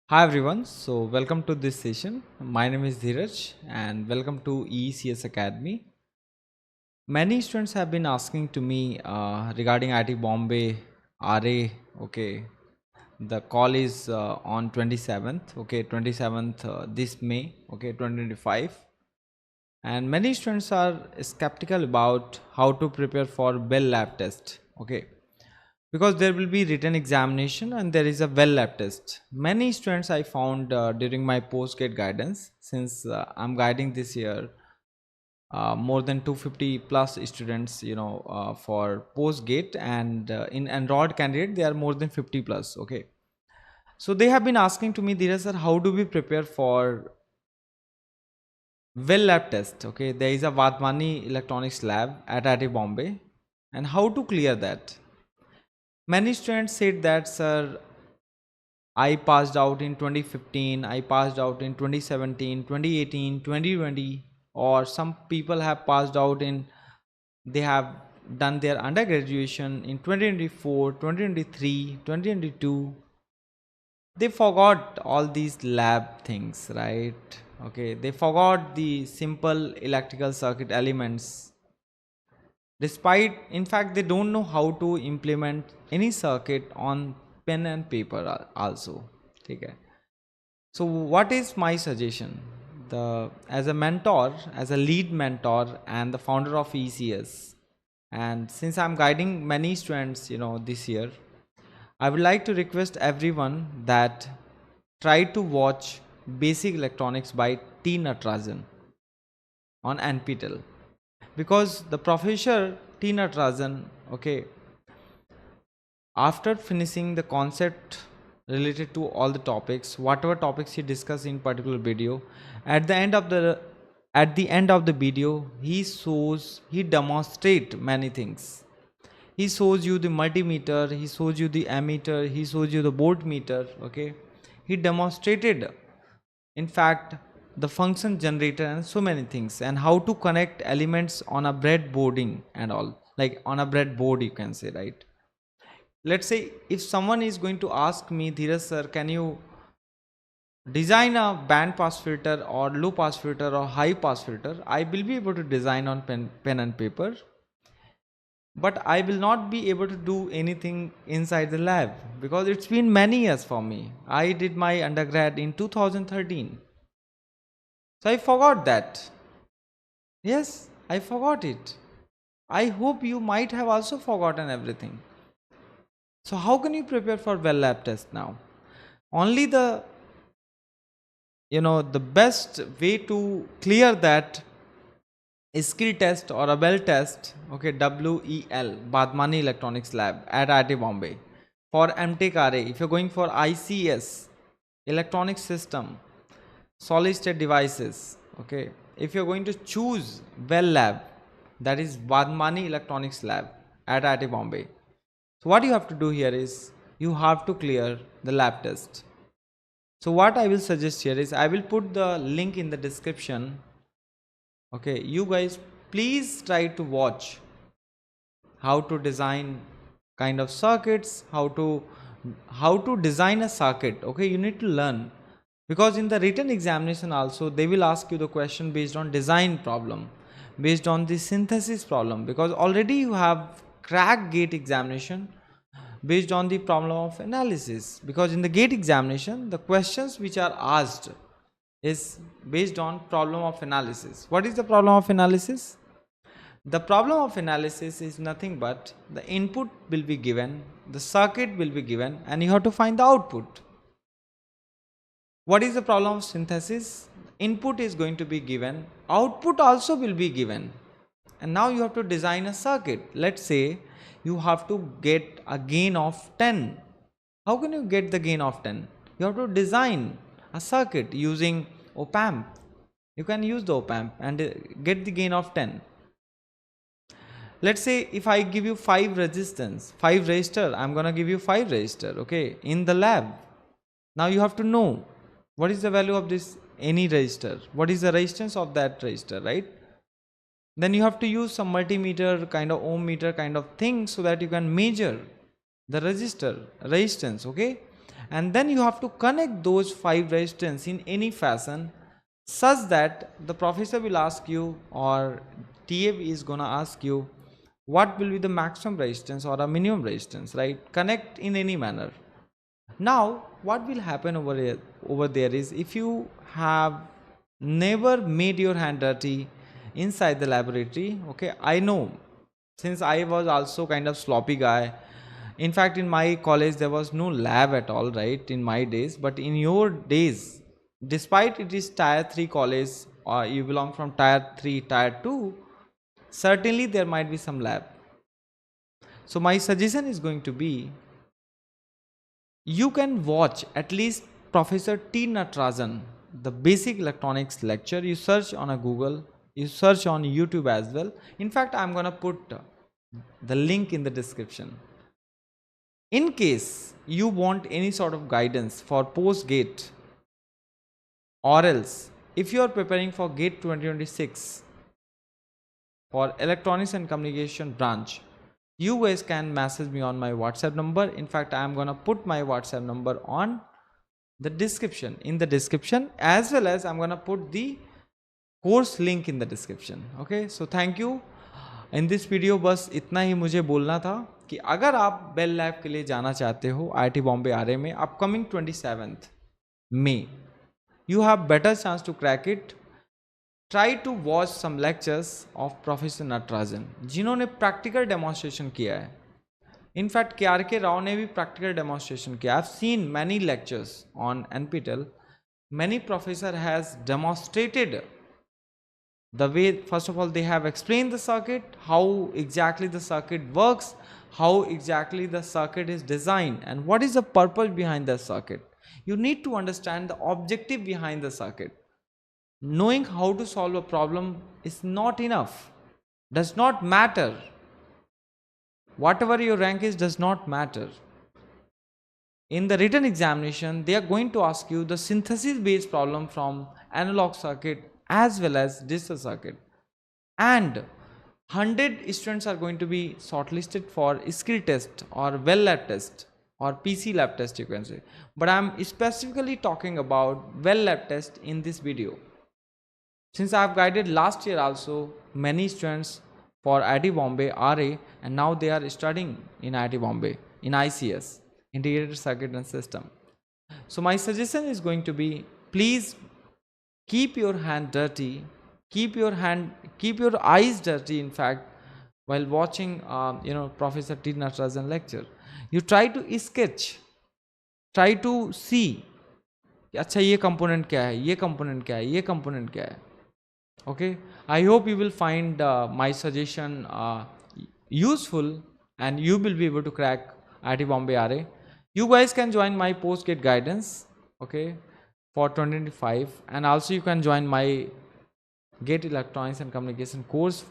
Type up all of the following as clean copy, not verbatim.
Hi everyone, so welcome to this session. My name is Dheeraj and welcome to ICS Academy. Many students have been asking to me regarding IIT Bombay RA. Okay, the call is on 27th. Okay, 27th this May. Okay, 2025. And many students are skeptical about how to prepare for WEL lab test. Okay, because there will be written examination and there is a well lab test. Many students I found during my post gate guidance, since I'm guiding this year more than 250 plus students, for post gate, and in enrolled candidate they are more than 50 plus. Okay, so they have been asking to me, Dheeraj sir, how do we prepare for well lab test? Okay, there is a Vadmani electronics lab at IIT Bombay, and how to clear that? Many students said that, sir, I passed out in 2015, I passed out in 2017, 2018, 2020, or some people have passed out in, they have done their undergraduation in 2024, 2023, 2022. They forgot all these lab things, right? Okay, they forgot the simple electrical circuit elements. Despite, in fact, they don't know how to implement any circuit on pen and paper also. Okay. So what is my suggestion? The As a mentor, as a lead mentor and the founder of ECS, and since I'm guiding many students, this year, I would like to request everyone that try to watch Basic Electronics by T. Natarajan on NPTEL, because the professor T. Natarajan, okay, after finishing the concept related to all the topics, whatever topics he discussed in particular video, at the end of the video he demonstrate many things. He shows you the multimeter, he shows you the ammeter, he shows you the voltmeter. Okay, he demonstrated, in fact, the function generator and so many things, and how to connect elements on a breadboarding and all, like on a breadboard, you can say, right? Let's say if someone is going to ask me, Dheeraj sir, can you design a band pass filter or low pass filter or high pass filter, I will be able to design on pen and paper, but I will not be able to do anything inside the lab, because it's been many years for me. I did my undergrad in 2013, so I forgot that. Yes, I forgot it. I hope you might have also forgotten everything. So how can you prepare for well lab test now? Only the best way to clear that is skill test or a well test. Okay, WEL, Badmani Electronics Lab at IIT Bombay. For MTech RA, if you're going for ICS, electronic system, solid state devices. Okay, if you're going to choose well lab, that is Badmani Electronics Lab at IIT Bombay. So what you have to do here is you have to clear the lab test. So what I will suggest here is I will put the link in the description. Okay, you guys please try to watch how to design kind of circuits, how to design a circuit. Okay, you need to learn, because in the written examination also they will ask you the question based on design problem, based on the synthesis problem, because already you have cracked gate examination based on the problem of analysis, because in the gate examination the questions which are asked is based on problem of analysis. What is the problem of analysis? The problem of analysis is nothing but the input will be given, the circuit will be given, and you have to find the output. What is the problem of synthesis? Input is going to be given, output also will be given, and now you have to design a circuit. Let's say you have to get a gain of 10. How can you get the gain of 10? You have to design a circuit using op amp. You can use the op amp and get the gain of 10. Let's say if I give you 5 resistance, 5 resistor, I'm gonna give you 5 resistor, okay, in the lab. Now you have to know what is the value of this any resistor, what is the resistance of that resistor, right? Then you have to use some multimeter kind of ohm meter kind of thing, so that you can measure the resistance. Okay, and then you have to connect those 5 resistance in any fashion such that the professor will ask you, or TA is gonna ask you, what will be the maximum resistance or a minimum resistance, right? Connect in any manner. Now what will happen over there is, if you have never made your hand dirty inside the laboratory, okay, I know, since I was also kind of sloppy guy. In fact, in my college there was no lab at all, right, in my days. But in your days, despite it is tier 3 college or you belong from tier 3 tier 2, certainly there might be some lab. So my suggestion is going to be, you can watch at least Professor T Natarajan, the basic electronics lecture. You search on a Google, you search on YouTube as well. In fact, I'm gonna put the link in the description. In case you want any sort of guidance for post gate, or else if you are preparing for gate 2026 for electronics and communication branch, you guys can message me on my WhatsApp number. In fact, I am gonna put my WhatsApp number on the description, in the description, as well as I'm gonna put the course link in the description. Okay, so thank you. In this video बस इतना ही मुझे बोलना था कि अगर आप bell lab के लिए जाना चाहते हो IIT बॉम्बे आरए में upcoming 27th May, you have better chance to crack it. Try to watch some lectures of Professor Natarajan, जिन्होंने प्रैक्टिकल डेमोन्स्ट्रेशन किया है. इनफैक्ट KRK राव ने भी प्रैक्टिकल डेमोन्स्ट्रेशन किया. I've seen many lectures on NPTEL. Many professor has demonstrated the way, first of all, they have explained the circuit, how exactly the circuit works, how exactly the circuit is designed, and what is the purpose behind the circuit. You need to understand the objective behind the circuit. Knowing how to solve a problem is not enough, does not matter. Whatever your rank is does not matter. In the written examination, they are going to ask you the synthesis based problem from analog circuit as well as digital circuit, and 100 students are going to be shortlisted for skill test or WEL lab test or PC lab test, you can say. But I am specifically talking about WEL lab test in this video, since I have guided last year also many students for IIT Bombay RA, and now they are studying in IIT Bombay in ICS, integrated circuit and system. So my suggestion is going to be, please keep your hand dirty, keep your eyes dirty, in fact, while watching Professor T Natarajan lecture. You try to sketch, try to see, अच्छा ये component क्या है, ये component क्या है, ये component क्या है. Okay, I hope you will find my suggestion useful, and you will be able to crack IIT Bombay RA. You guys can join my post-gate guidance, okay, for 2025, and also you can join my Gate Electronics and Communication course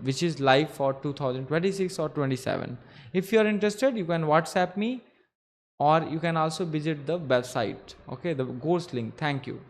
which is live for 2026 or 27. If you are interested, you can WhatsApp me, or you can also visit the website, okay, the course link. Thank you.